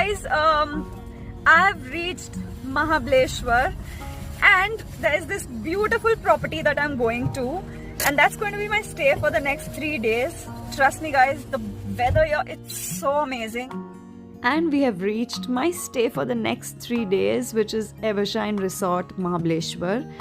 guys, I've reached Mahabaleshwar and there is this beautiful property that I'm going to, and that's going to be my stay for the next 3 days. Trust me guys, the weather here, it's so amazing. And we have reached my stay for the next 3 days, which is Evershine Resort Mahabaleshwar.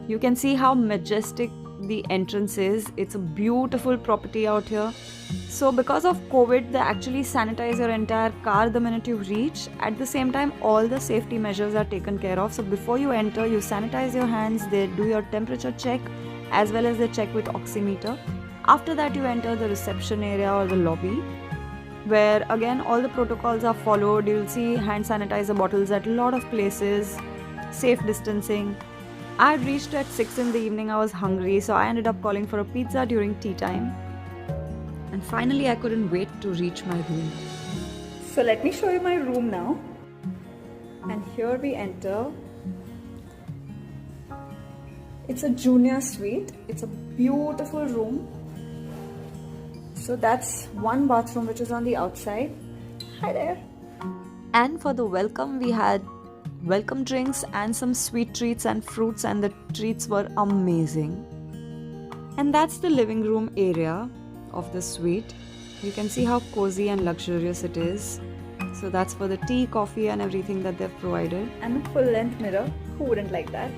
You can see how majestic the entrance is. It's a beautiful property out here. So because of COVID, they actually sanitize your entire car the minute you reach. At the same time, all the safety measures are taken care of. So before you enter, you sanitize your hands, they do your temperature check as well as they check with oximeter. After that, you enter the reception area or the lobby, where again all the protocols are followed. You'll see hand sanitizer bottles at a lot of places, safe distancing. I had reached at 6 in the evening. I was hungry, so I ended up calling for a pizza during tea time. And finally, I couldn't wait to reach my room. So let me show you my room now. And here we enter. It's a junior suite. It's a beautiful room. So that's one bathroom which is on the outside. Hi there. And for the welcome, we had welcome drinks and some sweet treats and fruits, and the treats were amazing. And that's the living room area of the suite. You can see how cozy and luxurious it is. So that's for the tea, coffee and everything that they've provided. And a full length mirror. Who wouldn't like that?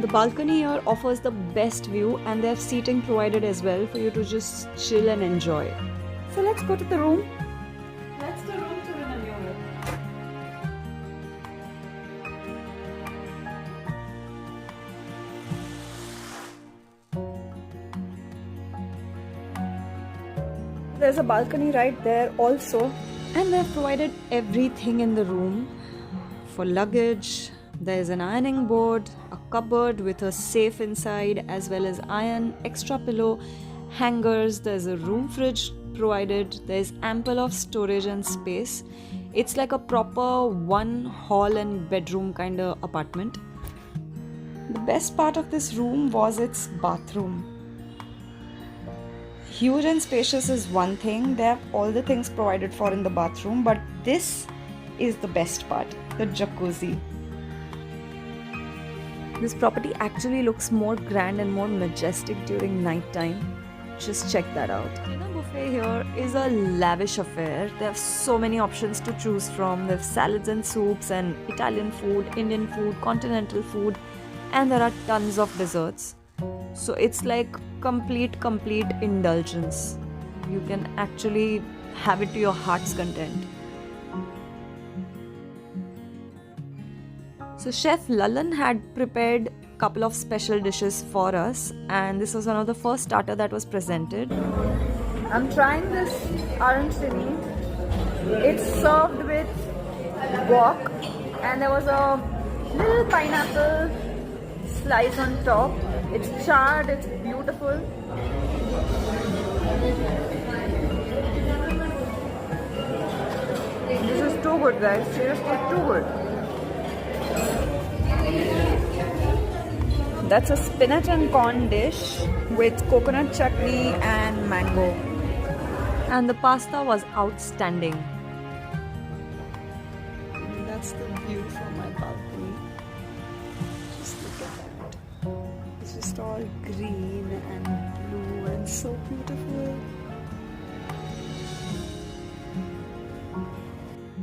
The balcony here offers the best view, and they have seating provided as well for you to just chill and enjoy. So let's go to the room. That's the room to remember. There's a balcony right there also, and they've provided everything in the room. For luggage, there's an ironing board, a cupboard with a safe inside as well as iron, extra pillow, hangers. There's a room fridge provided. There's ample of storage and space. It's like a proper one hall and bedroom kind of apartment. The best part of this room was its bathroom. Huge and spacious is one thing. They have all the things provided for in the bathroom, but this is the best part, the jacuzzi. This property actually looks more grand and more majestic during night time. Just check that out. Dinner buffet here is a lavish affair. They have so many options to choose from. They have salads and soups and Italian food, Indian food, continental food, and there are tons of desserts. So it's like complete indulgence. You can actually have it to your heart's content. So Chef Lalan had prepared a couple of special dishes for us, and this was one of the first starter that was presented. I'm trying this arancini. It's served with wok, and there was a little pineapple slice on top. It's charred, it's beautiful. This is too good guys, seriously too good. That's a spinach and corn dish with coconut chutney and mango. And the pasta was outstanding. And that's the view from my balcony. Just look at that. It's just all green and blue and so beautiful.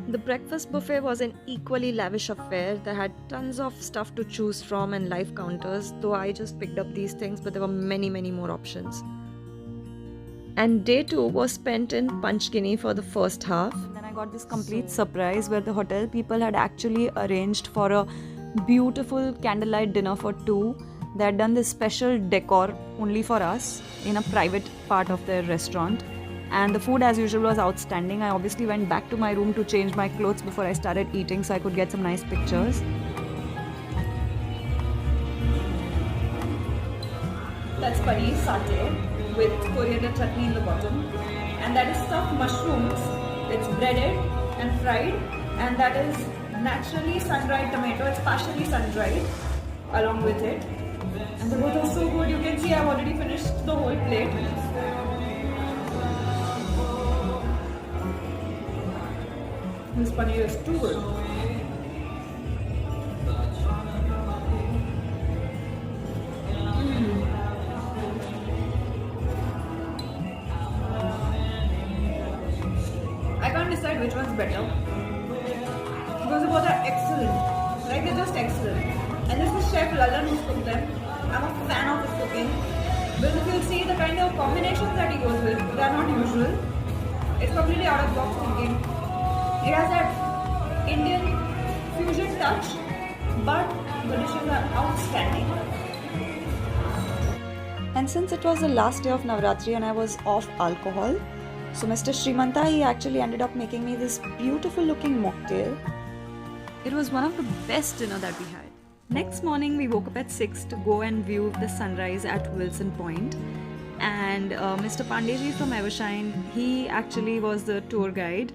The breakfast buffet was an equally lavish affair. They had tons of stuff to choose from and live counters, though I just picked up these things, but there were many more options. And day 2 was spent in Panchgini for the first half. And then I got this complete surprise where the hotel people had actually arranged for a beautiful candlelight dinner for 2. They had done this special decor only for us in a private part of their restaurant. And the food as usual was outstanding. I obviously went back to my room to change my clothes before I started eating so I could get some nice pictures. That's paneer satay with coriander chutney in the bottom. And that is stuffed mushrooms. It's breaded and fried. And that is naturally sun-dried tomato. It's partially sun-dried along with it. And the both are so good. You can see I've already finished the whole plate. This paneer is too good. I can't decide which one's better. Because both are excellent. Like, they're just excellent. And this is Chef Lalan who's cooked them. I'm a fan of his cooking. Because if you'll see the kind of combinations that he goes with, they're not usual. It's completely out of box thinking. It has that Indian fusion touch, but the dishes are outstanding. And since it was the last day of Navratri and I was off alcohol, so Mr. Srimanta, he actually ended up making me this beautiful looking mocktail. It was one of the best dinner that we had. Next morning we woke up at 6 to go and view the sunrise at Wilson Point. And Mr. Pandeyji from Evershine, he actually was the tour guide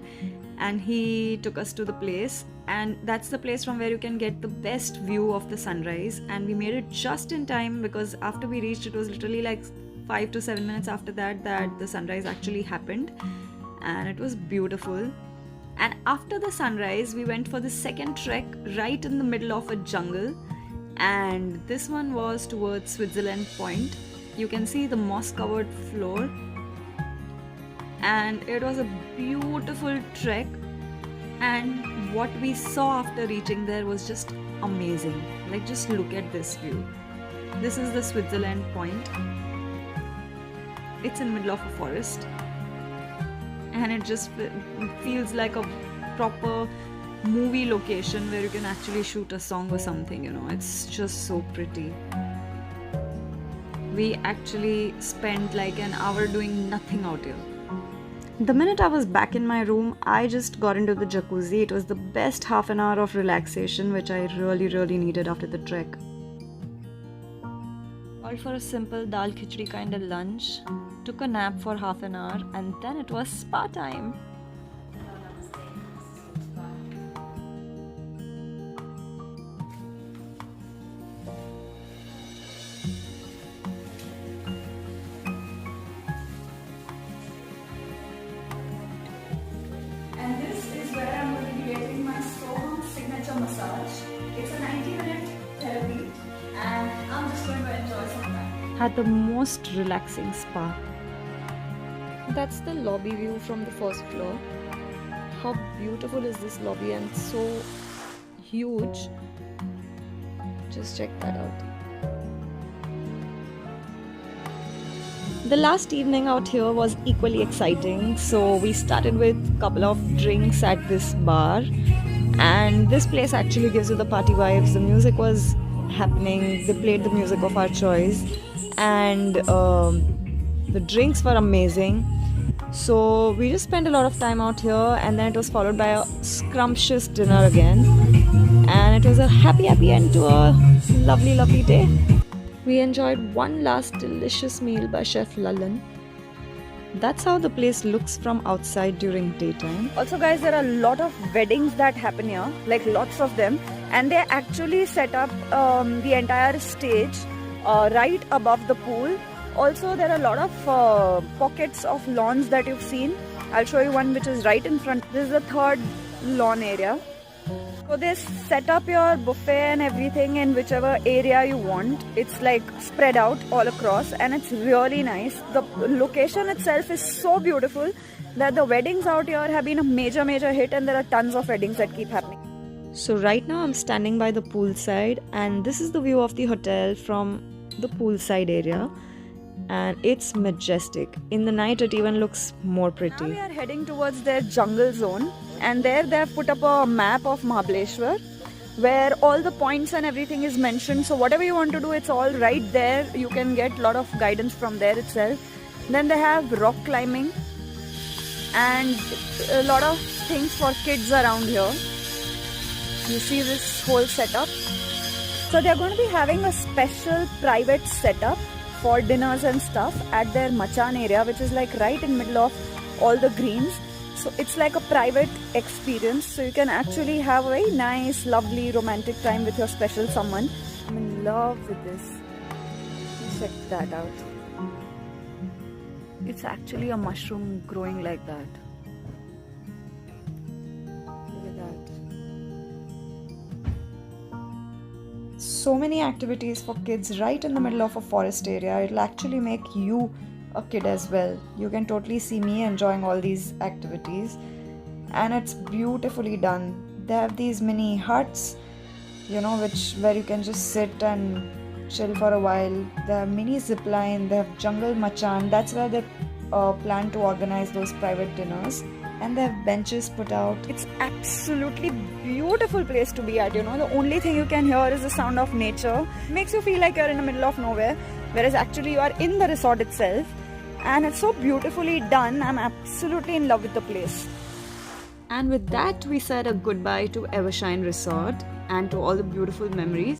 and he took us to the place, and that's the place from where you can get the best view of the sunrise. And we made it just in time because after we reached, it was literally like 5 to 7 minutes after that the sunrise actually happened, and it was beautiful. And after the sunrise we went for the second trek right in the middle of a jungle, and this one was towards Switzerland Point. You can see the moss covered floor, and it was a beautiful trek, and what we saw after reaching there was just amazing. Like, just look at this view. This is the Switzerland Point. It's in the middle of a forest, and it just feels like a proper movie location where you can actually shoot a song or something, you know. It's just so pretty. We actually spent like an hour doing nothing out here. The minute I was back in my room, I just got into the jacuzzi. It was the best half an hour of relaxation which I really needed after the trek. All for a simple dal khichdi kind of lunch, took a nap for half an hour, and then it was spa time. And this is where I'm going to be getting my Soham signature massage. It's a 90-minute therapy, and I'm just going to enjoy some time. Had the most relaxing spa. That's the lobby view from the first floor. How beautiful is this lobby, and so huge. Just check that out. The last evening out here was equally exciting. So we started with a couple of drinks at this bar, and this place actually gives you the party vibes. The music was happening, they played the music of our choice, and the drinks were amazing. So we just spent a lot of time out here, and then it was followed by a scrumptious dinner again, and it was a happy end to a lovely day. We enjoyed one last delicious meal by Chef Lalan. That's how the place looks from outside during daytime. Also guys, there are a lot of weddings that happen here, like lots of them, and they actually set up the entire stage right above the pool. Also there are a lot of pockets of lawns that you've seen. I'll show you one which is right in front. This is the third lawn area. So they set up your buffet and everything in whichever area you want. It's like spread out all across, and it's really nice. The location itself is so beautiful that the weddings out here have been a major hit, and there are tons of weddings that keep happening. So right now I'm standing by the poolside, and this is the view of the hotel from the poolside area, and it's majestic. In the night it even looks more pretty. Now we are heading towards their jungle zone, and there they have put up a map of Mahabaleshwar where all the points and everything is mentioned. So whatever you want to do, it's all right there. You can get a lot of guidance from there itself. Then they have rock climbing and a lot of things for kids around here. You see this whole setup. So they're going to be having a special private setup for dinners and stuff at their Machan area, which is like right in middle of all the greens. So it's like a private experience, so you can actually have a very nice, lovely, romantic time with your special someone. I'm in love with this. Check that out. It's actually a mushroom growing like that. so many activities for kids right in the middle of a forest area. It'll actually make you a kid as well. You can totally see me enjoying all these activities, and it's beautifully done. They have these mini huts, where you can just sit and chill for a while. They have mini zip line, they have jungle machan. That's where they plan to organize those private dinners, and they have benches put out. It's absolutely beautiful place to be at. The only thing you can hear is the sound of nature. Makes you feel like you're in the middle of nowhere, whereas actually you are in the resort itself, and it's so beautifully done. I'm absolutely in love with the place. And with that, we said a goodbye to Evershine Resort and to all the beautiful memories.